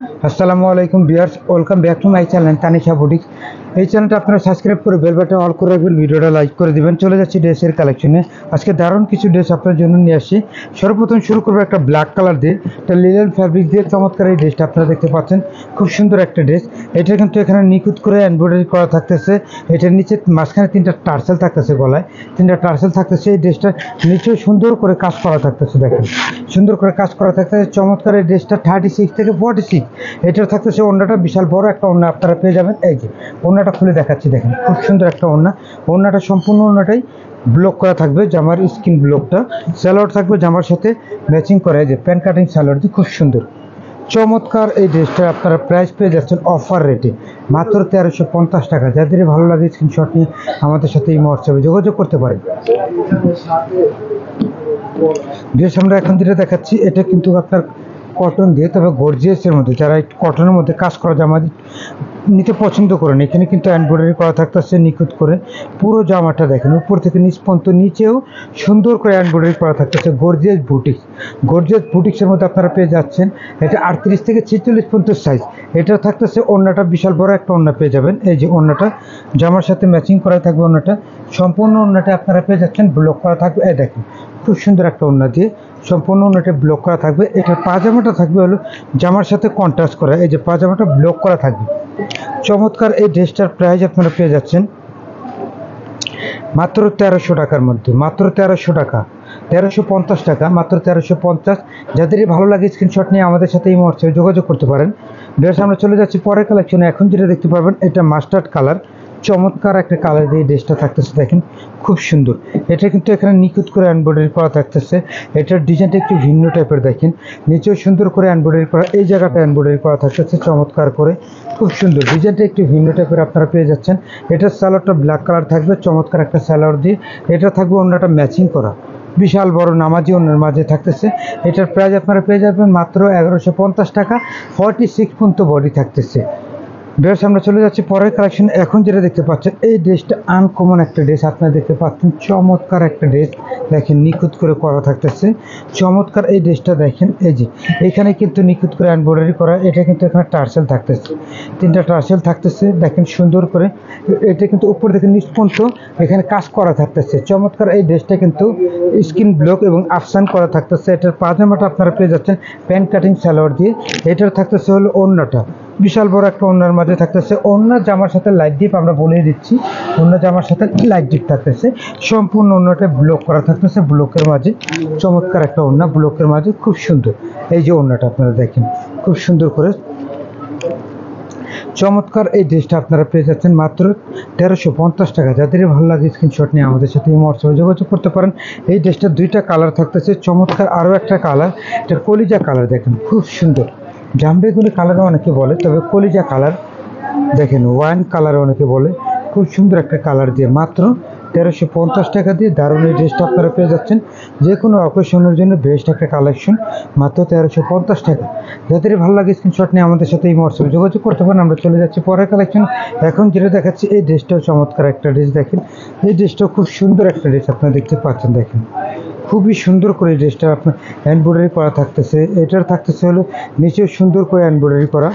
আসসালামু আলাইকুম viewers, welcome back to my channel Tanisha boutiques. এই চ্যানেলটা আপনারা সাবস্ক্রাইব করে বেল বাটন অল করে রাখবেন, ভিডিওটা লাইক করে দিবেন। চলে যাচ্ছি ড্রেসের কালেকশনে। আজকে দারুণ কিছু ড্রেস আপনার জন্য নিয়ে আসি। সর্বপ্রথম শুরু করবো একটা ব্ল্যাক কালার দিয়ে, একটা লিনেন ফ্যাব্রিক দিয়ে চমৎকার এই ড্রেসটা আপনারা দেখতে পাচ্ছেন। খুব সুন্দর একটা ড্রেস। এটা কিন্তু এখানে নিখুঁত করে এমব্রয়ডারি করা থাকতেছে। এটার নিচে মাঝখানে তিনটা টার্সেল থাকতেছে, গলায় তিনটা টার্সেল থাকতেছে। এই ড্রেসটা নিচেও সুন্দর করে কাজ করা থাকতেছে, দেখেন সুন্দর করে কাজ করা থাকতেছে। চমৎকার এই ড্রেসটা 36 থেকে 46। এটার থাকতেছে ওড়নাটা বিশাল বড় একটা ওড়না আপনারা পেয়ে যাবেন। এই যে ওড়নাটা খুলে দেখাচ্ছি, দেখেন খুব সুন্দর একটা ওড়না। ওড়নাটা সম্পূর্ণ ওড়নাটাই ব্লক করা থাকবে, জামার স্কিন ব্লকটা। স্যালোয়ার থাকবে জামার সাথে ম্যাচিং করা, এই যে প্যান্ট কাটিং স্যালোয়ার দিয়ে খুব সুন্দর চমৎকার এই ড্রেসটা আপনারা প্রাইস পেয়ে যাচ্ছেন অফার রেটে মাত্র 1350 টাকা। যাদের ভালো লাগে স্ক্রিনশট নিয়ে আমাদের সাথে এই হোয়াটসঅ্যাপে যোগাযোগ করতে পারেন। ড্রেস আমরা এখন যেটা দেখাচ্ছি এটা কিন্তু আপনার কটন দিয়ে, তবে গর্জিয়াসের মধ্যে। যারা একটু কটনের মধ্যে কাজ করা জামা নিতে পছন্দ করেন, এখানে কিন্তু এমব্রয়ডারি করা থাকতেছে নিখুঁত করে। পুরো জামাটা দেখেন উপর থেকে নিচ পর্যন্ত, নিচেও সুন্দর করে এমব্রয়ডারি করা থাকতেছে। গর্জিয়াস বুটিক্স, গর্জিয়াস বুটিক্সের মধ্যে আপনারা পেয়ে যাচ্ছেন। এটা 38 থেকে 46 পর্যন্ত সাইজ। এটা থাকতেছে ওড়নাটা বিশাল বড় একটা ওড়না পেয়ে যাবেন। এই যে ওড়নাটা জামার সাথে ম্যাচিং করা থাকবে। ওড়নাটা সম্পূর্ণ ওড়নাটা আপনারা পেয়ে যাচ্ছেন ব্লক করা থাকবে। এই দেখেন খুব সুন্দর একটা ওড়না দিয়ে সম্পূর্ণ ওড়নাটা ব্লক করা থাকবে। এটার পাজামাটা থাকবে হলো জামার সাথে কন্ট্রাস্ট করা, এই যে পাজামাটা ব্লক করা থাকবে। চমৎকার এই ড্রেসটার প্রাইস আপনারা পেয়ে যাচ্ছেন মাত্র 1300 টাকার মধ্যে, মাত্র 1300 টাকা, 1350 টাকা, মাত্র 1350। যাদেরই ভালো লাগে স্ক্রিনশট নিয়ে আমাদের সাথে এই মুহূর্তে যোগাযোগ করতে পারেন। ড্রেস আমরা চলে যাচ্ছি পরের কালেকশনে। এখন যেটা দেখতে পারবেন এটা মাস্টার্ড কালার, চমৎকার একটা কালার দিয়ে ড্রেসটা থাকতেছে, দেখেন খুব সুন্দর। এটা কিন্তু এখানে নিখুঁত করে এমব্রয়ডারি করা থাকতেছে। এটার ডিজাইনটা একটু ভিন্ন টাইপের, দেখেন নিচেও সুন্দর করে এমব্রয়ডারি করা, এই জায়গাটা এমব্রয়ডারি করা থাকতেছে চমৎকার করে, খুব সুন্দর। ডিজাইনটা একটু ভিন্ন টাইপের আপনারা পেয়ে যাচ্ছেন। এটার স্যালোয়ারটা ব্ল্যাক কালার থাকবে, চমৎকার একটা স্যালোয়ার দিয়ে। এটা থাকবে ওড়নাটা ম্যাচিং করা, বিশাল বড় নামাজি ওড়নার মাঝে থাকতেছে। এটার প্রাইস আপনারা পেয়ে যাবেন মাত্র 1150 টাকা। 46 পর্যন্ত বডি থাকতেছে। ড্রেস আমরা চলে যাচ্ছি পরের কালেকশন। এখন যেটা দেখতে পাচ্ছেন এই ড্রেসটা আনকমন একটা ড্রেস আপনারা দেখতে পাচ্ছেন। চমৎকার একটা ড্রেস, দেখেন নিখুঁত করে করা থাকতেছে। চমৎকার এই ড্রেসটা দেখেন, এই যে এখানে কিন্তু নিখুঁত করে এমব্রয়ডারি করা। এটা কিন্তু এখানে টার্সেল থাকতেছে, তিনটা টার্সেল থাকতেছে, দেখেন সুন্দর করে। এটা কিন্তু উপর থেকে নিচ পর্যন্ত এখানে কাজ করা থাকতেছে। চমৎকার এই ড্রেসটা কিন্তু স্কিন ব্লক এবং আফসান করা থাকতেছে। এটার পাজামাটা আপনারা পেয়ে যাচ্ছেন প্যান্ট কাটিং সালোয়ার দিয়ে। এটার থাকতেছে হলো ওড়নাটা বিশাল বড় একটা ওড়নার মাঝে থাকতেছে। ওড়না জামার সাথে লাইট ডিপ আমরা বলে দিচ্ছি, ওড়না জামার সাথে লাইট ডিপ থাকতেছে। সম্পূর্ণ ওড়নাটা ব্লক করা থাকতেছে, ব্লকের মাঝে চমৎকার একটা ওড়না, ব্লকের মাঝে খুব সুন্দর। এই যে ওড়নাটা আপনারা দেখেন খুব সুন্দর করে চমৎকার এই ড্রেসটা আপনারা পেয়ে যাচ্ছেন মাত্র 1350 টাকা। যাদের ভালো লাগে স্ক্রিনশট নিয়ে আমাদের সাথে এই হোয়াটসঅ্যাপে যোগাযোগ করতে পারেন। এই ড্রেসটার দুইটা কালার থাকতেছে চমৎকার। আরও একটা কালার, এটা কলিজা কালার, দেখেন খুব সুন্দর। জামবেগুনি কালারও অনেকে বলে, তবে কলিজা কালার দেখেন, ওয়াইন কালার অনেকে বলে। খুব সুন্দর একটা কালার দিয়ে মাত্র 1350 টাকা দিয়ে দারুণ এই ড্রেসটা আপনারা পেয়ে যাচ্ছেন। যে কোনো অকেশনের জন্য বেস্ট একটা কালেকশন, মাত্র 1350 টাকা। যাদের ভালো লাগে স্ক্রিনশট নিয়ে আমাদের সাথে এই হোয়াটসঅ্যাপে যোগাযোগ করতে পারেন। আমরা চলে যাচ্ছি পরের কালেকশন। এখন যেটা দেখাচ্ছি এই ড্রেসটাও চমৎকার একটা ড্রেস, দেখেন এই ড্রেসটাও খুব সুন্দর একটা ড্রেস আপনারা দেখতে পাচ্ছেন। দেখেন খুবই সুন্দর করে এই ড্রেসটা আপনার এমব্রয়ডারি করা থাকতেছে। এটার থাকতেছে হলো নিচেও সুন্দর করে এমব্রয়ডারি করা।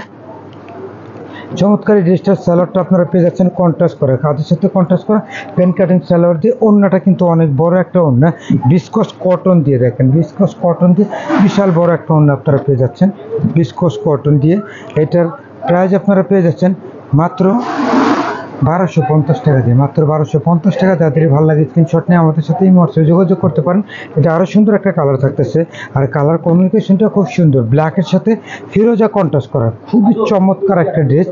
চমৎকার এই ড্রেসটার স্যালোয়ারটা আপনারা পেয়ে যাচ্ছেন কন্ট্রাস্ট করা, কাঁধের সাথে কন্ট্রাস্ট করা প্যান্ট কাটিং স্যালোয়ার দিয়ে। ওড়নাটা কিন্তু অনেক বড় একটা ওড়না, বিস্কস কটন দিয়ে, দেখেন বিস্কস কটন দিয়ে বিশাল বড় একটা ওড়না আপনারা পেয়ে যাচ্ছেন বিস্কস কটন দিয়ে। এটার প্রাইস আপনারা পেয়ে যাচ্ছেন মাত্র 1250 টাকা দিয়ে, মাত্র 1250 টাকা। যাদের ভালো লাগে স্ক্রিনশট নিয়ে আমাদের সাথে এই হোয়াটসঅ্যাপে যোগাযোগ করতে পারেন। এটা আরও সুন্দর একটা কালার থাকতেছে, আর কালার কমিউনিকেশনটা খুব সুন্দর। ব্ল্যাকের সাথে ফিরোজা কন্ট্রাস্ট করা, খুবই চমৎকার একটা ড্রেস।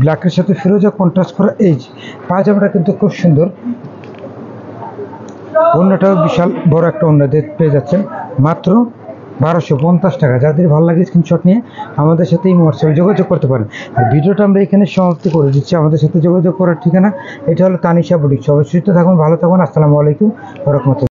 ব্ল্যাকের সাথে ফিরোজা কন্ট্রাস্ট করা, এই পাজামাটা কিন্তু খুব সুন্দর। ওড়নাটাও বিশাল বড় একটা ওড়না দিয়ে পেয়ে যাচ্ছেন মাত্র 1250 টাকা। যাদের ভালো লাগে স্ক্রিনশট নিয়ে আমাদের সাথে এই হোয়াটসঅ্যাপে যোগাযোগ করতে পারেন। আর ভিডিওটা আমরা এখানে সমাপ্তি করে দিচ্ছি। আমাদের সাথে যোগাযোগ করার ঠিকানা এটা হলো তানিশা বুটিক্স। অবশ্যই থাকুন, ভালো থাকুন। আসসালামু আলাইকুম ওয়া রাহমাতুল্লাহ।